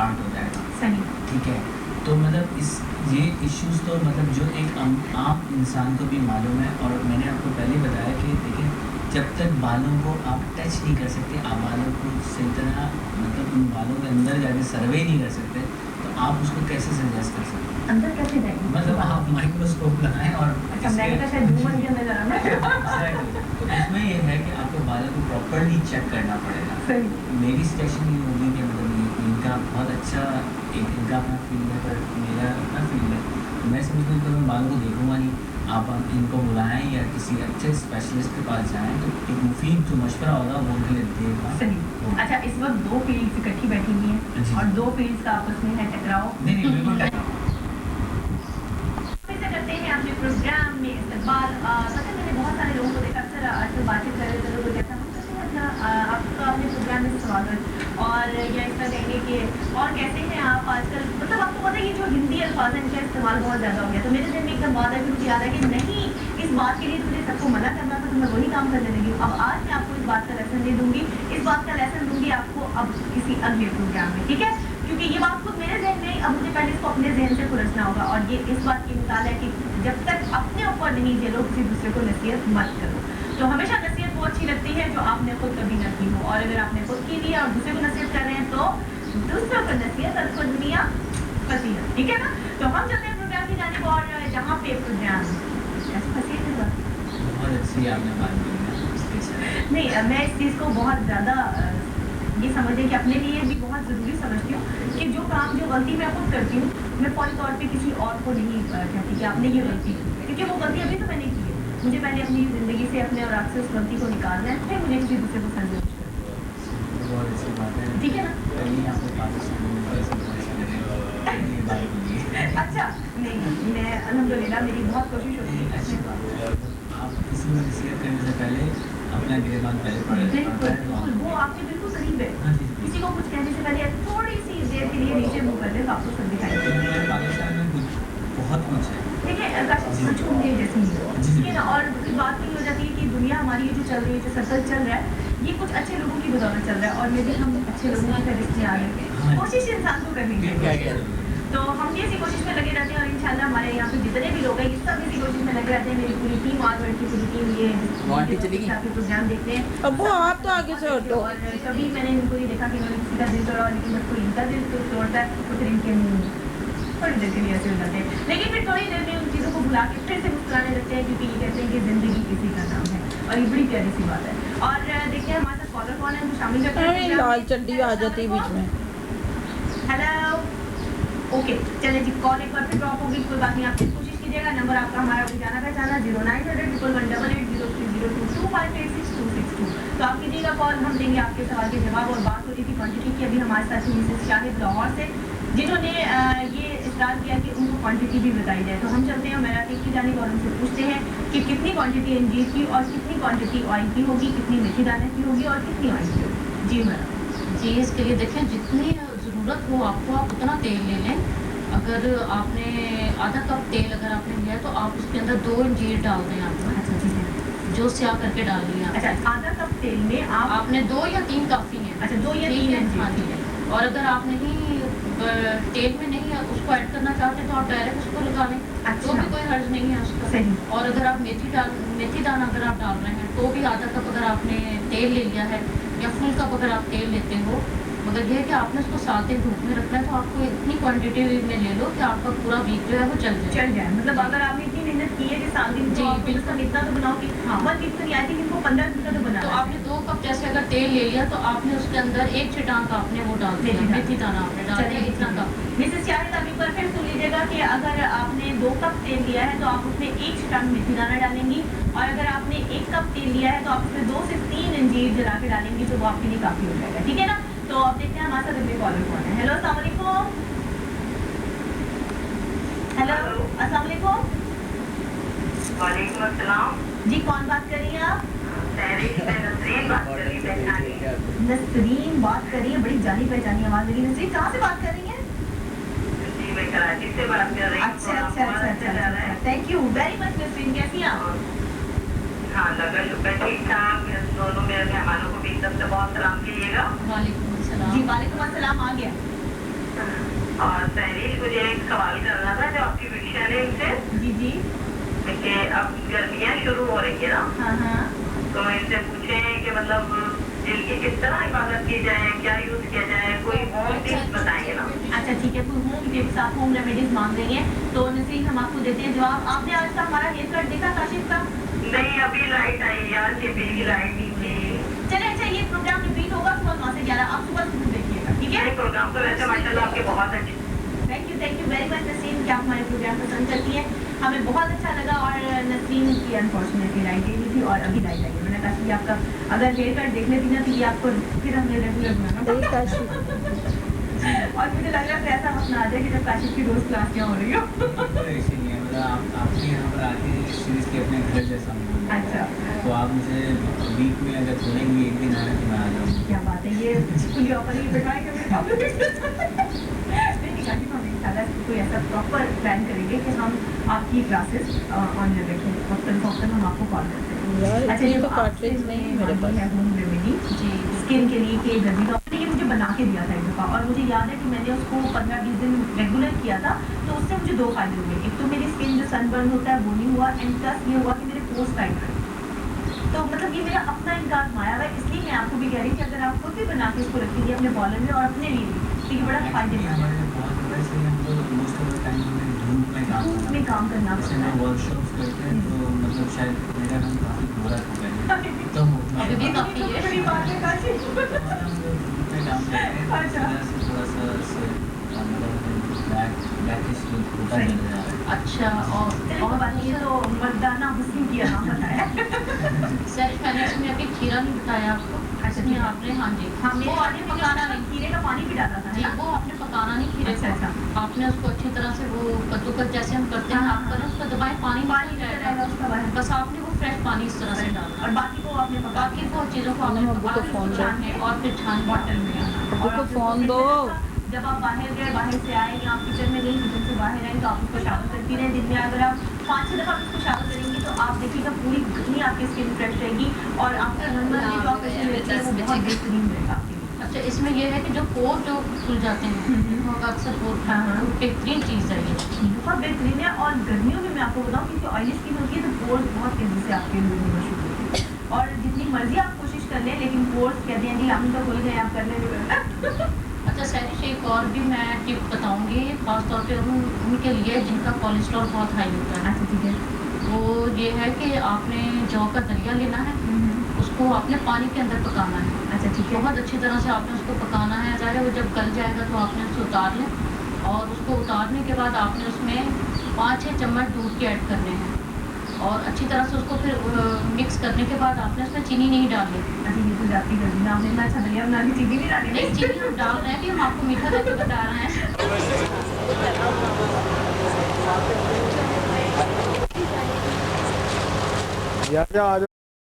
Start हो जाएगा। सही। ठीक है, तो मतलब ये इश्यूज़ तो मतलब जो एक आम इंसान को भी मालूम है, और मैंने आपको पहले बताया कि देखिए, जब तक बालों को आप टच नहीं कर सकते, आप बालों को सही तरह मतलब उन बालों के अंदर जाके सर्वे नहीं कर सकते, तो आप उसको कैसे सजेस्ट कर सकते हैं? अंदर कैसे जाएंगे? मतलब आप माइक्रोस्कोप लगाएं और अच्छा, मैंने तो शायद ह्यूमन के अंदर जाना Exactly. तो इसमें ये है कि आपको बालों को प्रॉपर्ली चेक करना पड़ेगा। सही। मेरी सजेशन ये होगी कि मतलब ये इनका बहुत अच्छा एक इनका अपना फील्ड है, पर मेरा अपना फील्ड है, तो मैं समझता हूँ कि मैं बालों को देखूंगा नहीं, आप इनको बुलाएं या किसी अच्छे स्पेशलिस्ट के पास जाएं, तो एक मुफीद जो मशवरा होगा वो उनके लिए देगा। सही। अच्छा, इस वक्त दो फील्ड्स इकट्ठी बैठी हुई हैं जी। और दो फील्ड्स का आपस में है टकराव। नहीं बिल्कुल करते हैं अपने प्रोग्राम में इस्तेमाल। पता है, मैंने बहुत सारे लोगों को देखा, अक्सर आजकल बातचीत कर रहे थे लोग कहते हैं अच्छा आपका अपने प्रोग्राम में स्वागत, और या इस तरह कहेंगे कि और कैसे हैं आप आजकल, मतलब आपको पता है ये जो हिंदी अल्फाज है इनका इस्तेमाल बहुत ज़्यादा हो गया। तो मेरे दिन में एकदम बात है कि मुझे याद है कि नहीं, इस बात के लिए मुझे सबको मना करना था, तो मैं वही काम करने लगी। अब आज मैं आपको इस बात का लेसन दे दूंगी, इस बात का लेसन दूंगी आपको अब किसी अगले प्रोग्राम में, ठीक है? क्योंकि ये बात खुद मेरे जहन में, अब मुझे पहले इसको अपने जहन से खुरसना होगा, और ये इस बात की मिसाल है कि जब तक अपने ऊपर नहीं झेलो किसी दूसरे को नसीहत मत करो। तो हमेशा नसीहत वो अच्छी लगती है जो आपने खुद कभी न की हो, और अगर आपने खुद की ली और दूसरे को नसीहत कर रहे हैं तो दूसरों को नसीहत और खुद दुनिया फसीहत, ठीक है ना? तो हम चलते हैं प्रोग्राम की जानिब, और जहाँ पे प्रोग्राम बहुत अच्छी आपने बात की नहीं, मैं इस चीज़ को बहुत ज़्यादा ये समझें कि अपने लिए भी बहुत ज़रूरी समझती हूँ कि जो काम जो गलती मैं खुद करती हूँ, मैं फौरी तौर पे किसी और को नहीं कहती कि आपने ये गलती की, क्योंकि वो गलती अभी तो मैंने की है। मुझे पहले अपनी ज़िंदगी से, अपने और आपसे उस गलती को निकालना है, फिर मुझे किसी दूसरे को संदेश करना। बहुत अच्छी बात है, ठीक है ना? अच्छा, नहीं, मैं अल्हम्दुलिल्लाह मेरी बहुत कोशिश होती है। अच्छी बात है, आप किसी को नसीहत करने से पहले अपना गिरबान पहले पढ़े। बिल्कुल, वो आपके बिल्कुल करीब है। किसी को कुछ कहने से पहले थोड़ी सी देर के लिए नीचे मुँह कर दे तो आपको सब दिखाई देगा। पाकिस्तान में कुछ बहुत कुछ है, देखिए कुछ उम्मीद जैसी ठीक है ना, और फिर बात नहीं हो जाती है कि दुनिया हमारी ये जो चल रही है, जो सर्कल चल रहा है, ये कुछ अच्छे लोगों की बदौलत चल रहा है, और मे भी हम अच्छे लोगों की फहरिस्त में आ रहे हैं। कोशिश इंसान को करनी चाहिए, तो हम ये इसी कोशिश में लगे रहते हैं, और इंशाल्लाह हमारे यहाँ पे जितने भी लोग हैं ये सब इसी कोशिश में लगे रहते हैं। मेरी पूरी टीम, आज की पूरी टीम ये काफ़ी प्रोग्राम देखते हैं। अब वो आप तो आगे से हटो। और कभी मैंने इनको ये देखा कि इन्होंने किसी का दिल तोड़ा, लेकिन बस कोई इनका दिल तो तोड़ता है तो फिर इनके मुँह थोड़ी देर के लिए ऐसे हो जाते हैं, लेकिन फिर थोड़ी देर में उन चीज़ों को भुला के फिर से मुस्कुराने लगते हैं, क्योंकि ये कहते हैं कि ज़िंदगी किसी का नाम है, और ये बड़ी प्यारी सी बात है। और देखते हैं हमारे साथ कॉलर कौन है, उनको शामिल करते हैं। लाल चड्डी आ जाती है बीच में। हेलो, ओके, चलिए जी, कॉल एक बार फिर ड्रॉप होगी, कोई बात नहीं, आप फिर कोशिश कीजिएगा। नंबर आपका हमारा जाना पहचाना 0900-188-02 तो आप कीजिएगा कॉल, हम देंगे आपके सवाल के जवाब। और बात हो रही थी क्वांटिटी की, अभी हमारे साथ मिसेस शाहिद लाहौर से, जिन्होंने ये इस्तार किया कि उनको क्वांटिटी भी बताई जाए। तो हम चलते हैं मेरा केक की जानिब और उनसे पूछते हैं कि कितनी क्वांटिटी अंजीर की और कितनी क्वांटिटी ऑयल की होगी, कितनी मेथी दाने की होगी और कितनी ऑयल की होगी। जी मैडम। जी, इसके लिए देखें जितनी ज़रूरत हो आपको, आप उतना तेल ले लें। अगर आपने आधा कप तेल अगर आपने लिया है तो आप उसके अंदर 2 अंजीर डाल दें। आप अच्छा, ठीक है, जो स्याह करके डाल लिया। अच्छा, आधा कप तेल में आपने 2 या 3 काफ़ी है। अच्छा, 2 या 3 अंजीर। और अगर आप नहीं तेल में नहीं उसको ऐड करना चाहते तो आप डायरेक्ट उसको लगा लें। अच्छा, तो भी कोई हर्ज नहीं है उसका। सही। और अगर आप मेथी दाना अगर आप डाल रहे हैं तो भी आधा कप अगर आपने तेल ले लिया है, या फुल कप अगर आप तेल लेते हो, मगर यह है कि आपने उसको 7 दिन धूप में रखना है, तो आपको इतनी क्वांटिटी में ले लो कि आपका पूरा वीक जो है वो चल जाए। मतलब अगर आपने इतनी मेहनत की है कि 7 दिन जी, बिल्कुल इतना तो बनाओ कि हाँ 1 वीक तो नहीं आती, इनको 15 दिन का तो बना। तो आपने 2 कप जैसे अगर तेल ले लिया तो आपने उसके अंदर 1 छिटांक आपने वो डाल दिया, मेथी दाना आपने डाल दिया, इतना कप। मिसेस शाहिद, आप एक बार फिर सुन लीजिएगा कि अगर आपने 2 कप तेल लिया है तो आप उसमें 1 छिटांक मेथी दाना डालेंगी, और अगर आपने 1 कप तेल लिया है तो आप उसमें 2 से 3 अंजीर जला के डालेंगी, तो वो आपके लिए काफ़ी हो जाएगा, ठीक है ना? तो अब देखते हैं हमारे साथ अगले कॉलर कौन है। हेलो, अस्सलाम वालेकुम। हेलो, अस्सलाम वालेकुम। वालेकुम अस्सलाम। जी, कौन बात कर रही हैं आप? नसरीन बात कर रही है। नसरीन बात कर रही है, बड़ी जानी पहचानी आवाज लगी। नसरीन कहाँ से बात कर रही हैं? जी, मैं कराची से बात कर रही हूँ। अच्छा, thank you very much Nasreen, कैसी हैं आप? हाँ, लगा शुक्र ठीक ठाक। दोनों मेरे मेहमानों को भी तरफ से बहुत सलाम कीजिएगा। वालेकुम अस्सलाम। जी, वालेकुम अस्सलाम, आ गया। और तहरीर मुझे एक सवाल करना था जो आपकी विषय ने इनसे जी जी। कि अब गर्मियाँ शुरू हो रही है ना, हाँ हाँ। तो इनसे पूछे कि मतलब दिल की किस तरह इबादत की जाए, क्या यूज किया जाए, कोई होम टिप्स बताएंगे ना। अच्छा ठीक है, कोई होम टिप्स आप होम रेमेडीज मांग रही हैं तो नसीब हम आपको देते हैं जवाब। आपने आज तक हमारा हेयर कट देखा काशिफ का? नहीं, अभी लाइट आई यार, टीवी की लाइट नहीं थी। चले अच्छा, ये प्रोग्राम रिपीट होगा सुबह 9 से 11, आप सुबह जरूर देखिएगा, ठीक है? ये प्रोग्राम तो वैसे माशाल्लाह आपके बहुत अच्छे। Thank you very much Naseem कि आप हमारे प्रोग्राम पसंद करती हैं, हमें बहुत अच्छा लगा। और नसीम की अनफॉर्चुनेटली लाइट गई थी और अभी लाइट आई है। मैंने कहा कि आपका अगर हेयर कट देख लेती ना तो ये आपको फिर हमें रेगुलर बनाना। और मुझे लग रहा है ऐसा वक्त ना आ जाए कि जब काशिफ की रोज क्लास क्या हो रही हो। ऐसे नहीं है, मतलब आपके यहाँ पर आके इस चीज़ के अपने घर जैसा माहौल है। अच्छा। तो आप मुझे वीक में अगर बोलेंगे एक दिन आना तो मैं आ जाऊँगा। क्या बात है, ये खुली ऑफर ही बैठाएंगे कोई ऐसा प्रॉपर प्लान करेंगे कि हम आपकी क्लासेस ऑन रखें, वक्तन हम आपको कॉल करते हैं। यार अच्छा, इतनी ये तो कार्ट्रिज नहीं है मेरे पास। है होम रेमेडी जी स्किन के लिए कि जल्दी डॉक्टर ने ये मुझे बना के दिया था एक दफ़ा, और मुझे याद है कि मैंने उसको 15-20 दिन रेगुलर किया था, तो उससे मुझे 2 फायदे हुए। एक तो मेरी स्किन जो सनबर्न होता है वो नहीं हुआ, एंड प्लस ये हुआ कि मेरे पोर्स टाइट रहे। तो मतलब ये मेरा अपना इनका आजमाया हुआ है, इसलिए मैं आपको भी कह रही थी अगर आप खुद भी बना के इसको रखेंगे अपने बॉलर में और अपने लिए भी, तो ये बड़ा फायदेमंद है। बहुत वैसे हम लोग मोस्ट ऑफ द टाइम हमें धूप में काम धूप में काम करना जैसे पड़ता मैं है। वर्कशॉप्स करते हैं तो मतलब शायद मेरा रंग काफ़ी गोरा हो गया है। तो अभी भी काफी है। बड़ी बात है काशिफ। हम लोग धूप में काम करते हैं तो अच्छा। इस वजह से थोड़ा सा मतलब ब्लैकिश लुक होता सही। चला जा रहा है। अच्छा। और बात ये तो मर्दाना हुस्न की नाम बताया। सर मैंने इसमें अभी खीरा नहीं बताया आपको। अच्छा, इसमें ठीक है। आपने हाँ जी हाँ, वो मेरे आपने पकाना नहीं। खीरे का पानी भी डाला था जी ना? वो आपने पकाना नहीं खीरे अच्छा, को। अच्छा। आपने उसको अच्छी तरह से वो कद्दूकस जैसे हम करते हैं हाँ, आप करें उसको दबाएं, पानी पानी नहीं रहेगा रहेगा। उसका बाहर। बस आपने वो फ्रेश पानी इस तरह से डालना। और बाकी को आपने पका बाकी वो चीज़ों को आपने अब्बू को पका के फोन उसको दो। छानने और फिर छान बॉटल में। अब्बू और को आप फोन उसको दो। जब आप बाहर गए, बाहर से आए या आप किचन में गई, किचन से बाहर आए तो आप उसको शावर करती रहें। दिन में अगर आप 5-6 दफ़ा उसको शावर करेंगी तो आप देखिएगा पूरी कितनी आपकी स्किन फ्रेश रहेगी और आपका नॉर्मल जो आप फेशियल लेते हैं वो बहुत बेहतरीन रहेगा आपके लिए। अच्छा इसमें ये है कि जो पोर जो खुल जाते हैं वो अक्सर पोर हाँ, हाँ। बेहतरीन चीज़ है ये। बहुत बेहतरीन है। और गर्मियों में मैं आपको बताऊँ क्योंकि ऑयली स्किन होती है तो पोर्स बहुत तेज़ी से आपके लूज होना शुरू होते हैं, और जितनी मर्जी आप कोशिश कर लें लेकिन पोर्स कहते हैं जी हम तो खुल गए, आप कर लेंगे। अच्छा सैरिश एक और भी मैं टिप बताऊंगी खासतौर पे उनके लिए जिनका कोलेस्ट्रॉल बहुत हाई होता है। अच्छा ठीक है। वो ये है कि आपने जौ का दलिया लेना है, उसको आपने पानी के अंदर पकाना है। अच्छा ठीक है। बहुत अच्छी तरह से आपने उसको पकाना है। ज़ाहिर है वो जब गल जाएगा तो आपने उसको उतार लें और उसको उतारने के बाद आपने उसमें 5-6 चम्मच दूध के ऐड करने हैं और अच्छी तरह से उसको फिर मिक्स करने के बाद आपने उसमें चीनी नहीं डालनी। अच्छा ये तो जाती गर्मी ना, आपने इतना अच्छा दलिया बना के चीनी नहीं डाली। नहीं चीनी हम डाल रहे हैं कि हम आपको मीठा करके बता रहे हैं। या